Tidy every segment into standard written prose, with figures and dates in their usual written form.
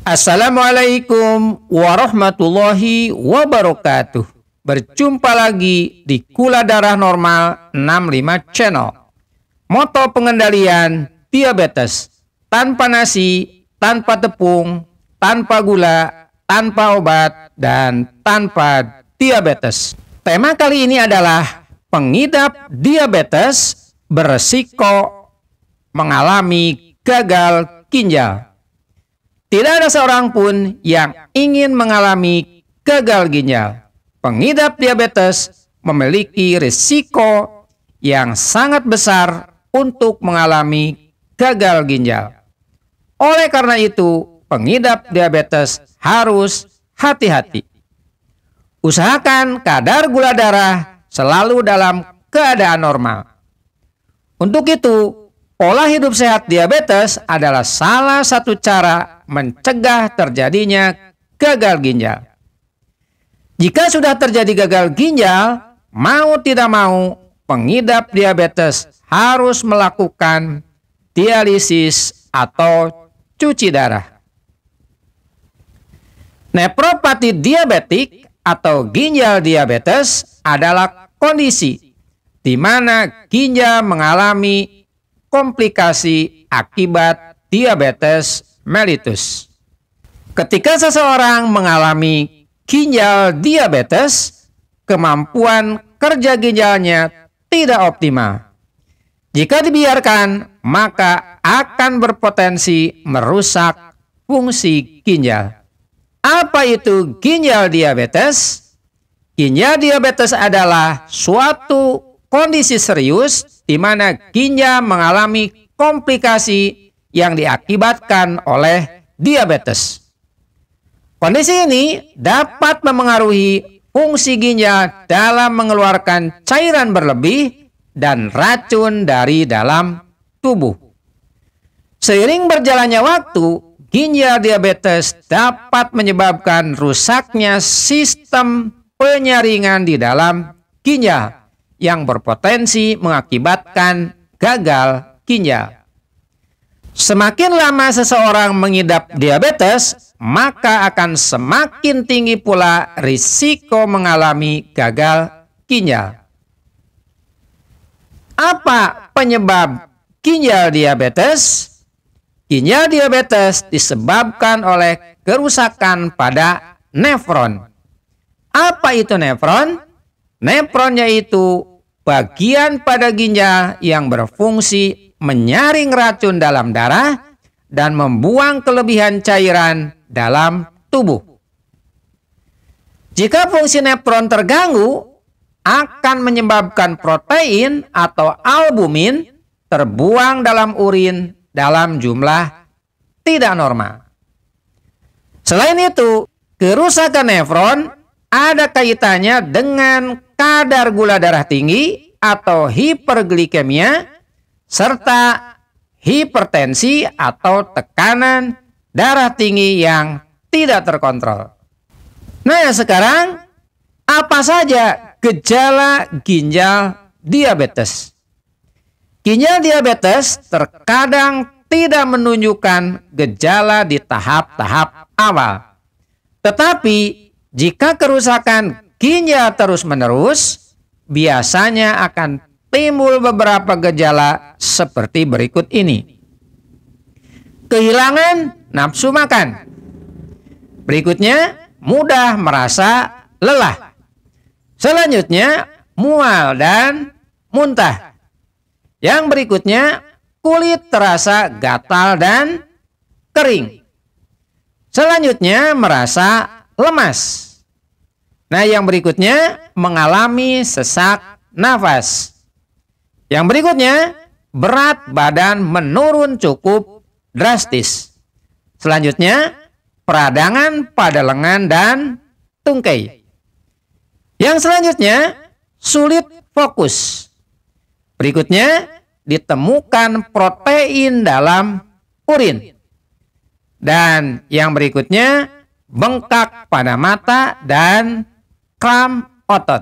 Assalamualaikum warahmatullahi wabarakatuh. Berjumpa lagi di Gula Darah Normal 65 Channel. Moto pengendalian diabetes: tanpa nasi, tanpa tepung, tanpa gula, tanpa obat, dan tanpa diabetes. Tema kali ini adalah pengidap diabetes beresiko mengalami gagal ginjal. Tidak ada seorang pun yang ingin mengalami gagal ginjal. Pengidap diabetes memiliki risiko yang sangat besar untuk mengalami gagal ginjal. Oleh karena itu, pengidap diabetes harus hati-hati. Usahakan kadar gula darah selalu dalam keadaan normal. Untuk itu, pola hidup sehat diabetes adalah salah satu cara mencegah terjadinya gagal ginjal. Jika sudah terjadi gagal ginjal, mau tidak mau, pengidap diabetes harus melakukan dialisis atau cuci darah. Nefropati diabetik atau ginjal diabetes adalah kondisi di mana ginjal mengalami komplikasi akibat diabetes mellitus. Ketika seseorang mengalami ginjal diabetes, kemampuan kerja ginjalnya tidak optimal. Jika dibiarkan, maka akan berpotensi merusak fungsi ginjal. Apa itu ginjal diabetes? Ginjal diabetes adalah suatu kondisi serius di mana ginjal mengalami komplikasi yang diakibatkan oleh diabetes. Kondisi ini dapat memengaruhi fungsi ginjal dalam mengeluarkan cairan berlebih dan racun dari dalam tubuh. Seiring berjalannya waktu, ginjal diabetes dapat menyebabkan rusaknya sistem penyaringan di dalam ginjal yang berpotensi mengakibatkan gagal ginjal. Semakin lama seseorang mengidap diabetes, maka akan semakin tinggi pula risiko mengalami gagal ginjal. Apa penyebab ginjal diabetes? Ginjal diabetes disebabkan oleh kerusakan pada nefron. Apa itu nefron? Nefron yaitu bagian pada ginjal yang berfungsi menyaring racun dalam darah dan membuang kelebihan cairan dalam tubuh. Jika fungsi nefron terganggu, akan menyebabkan protein atau albumin terbuang dalam urin dalam jumlah tidak normal. Selain itu, kerusakan nefron ada kaitannya dengan kadar gula darah tinggi atau hiperglikemia, serta hipertensi atau tekanan darah tinggi yang tidak terkontrol. Nah, sekarang apa saja gejala ginjal diabetes? Ginjal diabetes terkadang tidak menunjukkan gejala di tahap-tahap awal. Tetapi jika kerusakan ginjal terus-menerus, biasanya akan timbul beberapa gejala seperti berikut ini. Kehilangan nafsu makan. Berikutnya, mudah merasa lelah. Selanjutnya, mual dan muntah. Yang berikutnya, kulit terasa gatal dan kering. Selanjutnya, merasa lemas. Nah, yang berikutnya, mengalami sesak nafas. Yang berikutnya, berat badan menurun cukup drastis. Selanjutnya, peradangan pada lengan dan tungkai. Yang selanjutnya, sulit fokus. Berikutnya, ditemukan protein dalam urin. Dan yang berikutnya, bengkak pada mata dan kram otot.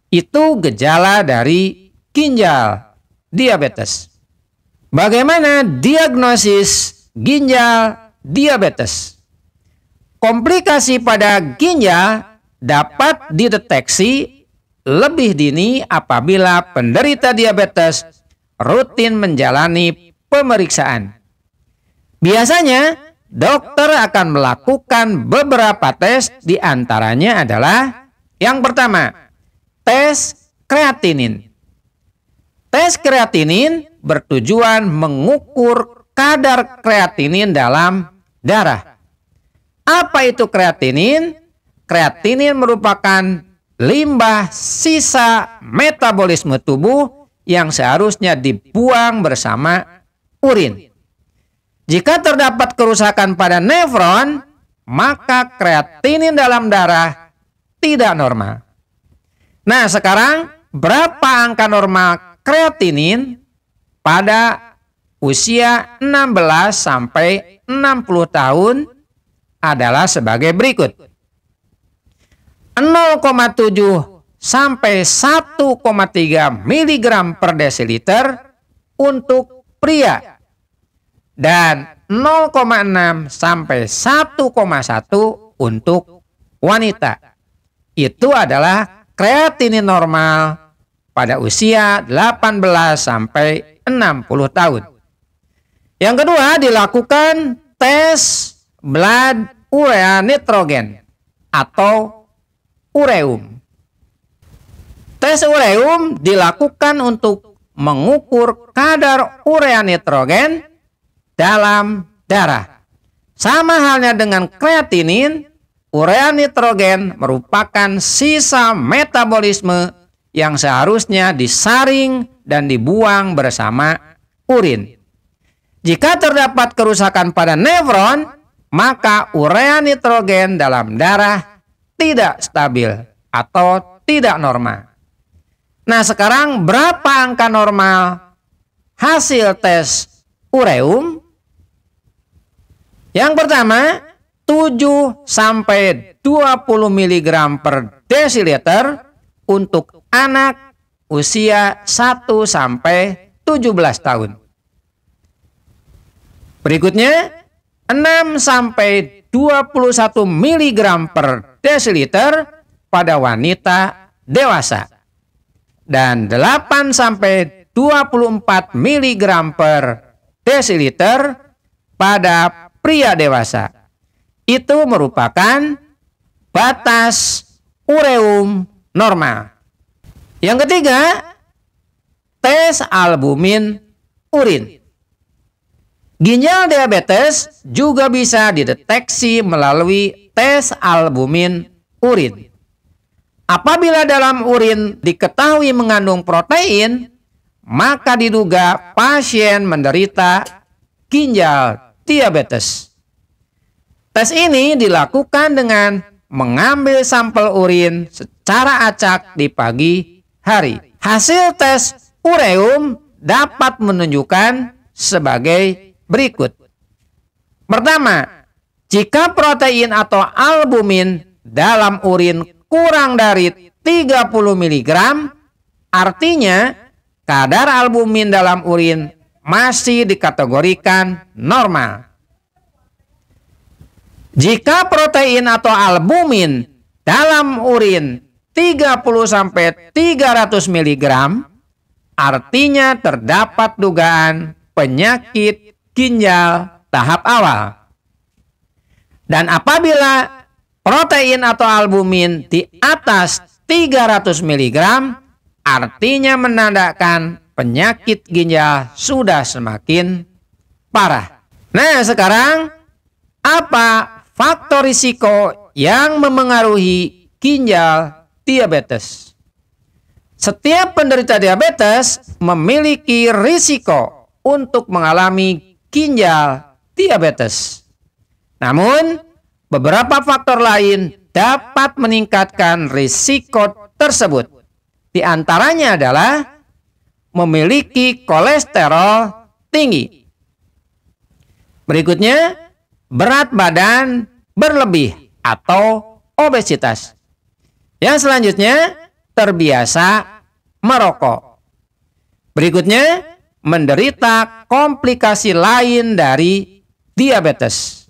Itu gejala dari ginjal diabetes. Bagaimana diagnosis ginjal diabetes? Komplikasi pada ginjal dapat dideteksi lebih dini apabila penderita diabetes rutin menjalani pemeriksaan. Biasanya, dokter akan melakukan beberapa tes, di antaranya adalah yang pertama, tes kreatinin. Tes kreatinin bertujuan mengukur kadar kreatinin dalam darah. Apa itu kreatinin? Kreatinin merupakan limbah sisa metabolisme tubuh yang seharusnya dibuang bersama urin. Jika terdapat kerusakan pada nefron, maka kreatinin dalam darah tidak normal. Nah, sekarang berapa angka normal kreatinin pada usia 16 sampai 60 tahun adalah sebagai berikut. 0,7 sampai 1,3 mg per desiliter untuk pria dan 0,6 sampai 1,1 untuk wanita. Itu adalah kreatinin normal pada usia 18 sampai 60 tahun. Yang kedua, dilakukan tes blood urea nitrogen atau ureum. Tes ureum dilakukan untuk mengukur kadar urea nitrogen dalam darah. Sama halnya dengan kreatinin, urea nitrogen merupakan sisa metabolisme yang seharusnya disaring dan dibuang bersama urin. Jika terdapat kerusakan pada nefron, maka urea nitrogen dalam darah tidak stabil atau tidak normal. Nah, sekarang berapa angka normal hasil tes ureum? Yang pertama, 7 sampai 20 mg per desiliter untuk anak usia 1 sampai 17 tahun. Berikutnya, 6 sampai 21 mg per desiliter pada wanita dewasa dan 8 sampai 24 mg per desiliter pada pria dewasa. Itu merupakan batas ureum normal. Yang ketiga, tes albumin urin. Ginjal diabetes juga bisa dideteksi melalui tes albumin urin. Apabila dalam urin diketahui mengandung protein, maka diduga pasien menderita ginjal diabetes. Tes ini dilakukan dengan mengambil sampel urin secara acak di pagi hari. Hasil tes ureum dapat menunjukkan sebagai berikut. Pertama, jika protein atau albumin dalam urin kurang dari 30 mg, artinya kadar albumin dalam urin masih dikategorikan normal. Jika protein atau albumin dalam urin 30 sampai 300 mg, artinya terdapat dugaan penyakit ginjal tahap awal. Dan apabila protein atau albumin di atas 300 mg, artinya menandakan penyakit ginjal sudah semakin parah. Nah, sekarang apa faktor risiko yang memengaruhi ginjal diabetes? Setiap penderita diabetes memiliki risiko untuk mengalami ginjal diabetes. Namun, beberapa faktor lain dapat meningkatkan risiko tersebut. Di antaranya adalah memiliki kolesterol tinggi. Berikutnya, berat badan berlebih atau obesitas. Yang selanjutnya, terbiasa merokok. Berikutnya, menderita komplikasi lain dari diabetes.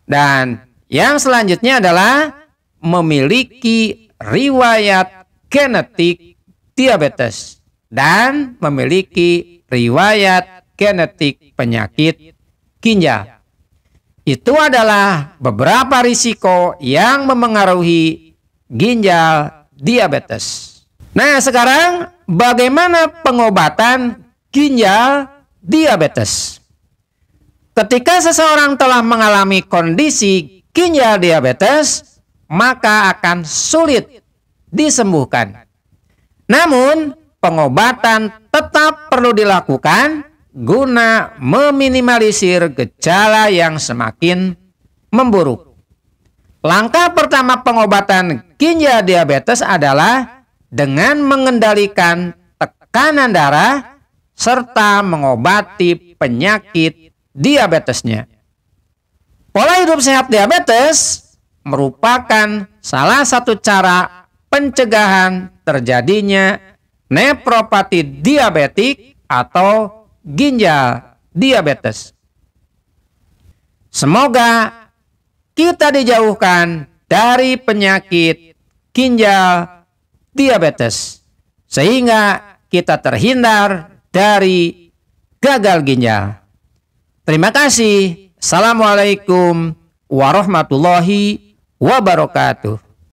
Dan yang selanjutnya adalah memiliki riwayat genetik diabetes dan memiliki riwayat genetik penyakit ginjal. Itu adalah beberapa risiko yang memengaruhi ginjal diabetes. Nah, sekarang bagaimana pengobatan ginjal diabetes? Ketika seseorang telah mengalami kondisi ginjal diabetes, maka akan sulit disembuhkan. Namun, pengobatan tetap perlu dilakukan guna meminimalisir gejala yang semakin memburuk. Langkah pertama pengobatan ginjal diabetes adalah dengan mengendalikan tekanan darah serta mengobati penyakit diabetesnya. Pola hidup sehat diabetes merupakan salah satu cara pencegahan terjadinya nefropati diabetik atau ginjal diabetes. Semoga kita dijauhkan dari penyakit ginjal diabetes sehingga kita terhindar dari gagal ginjal. Terima kasih. Assalamualaikum warahmatullahi wabarakatuh.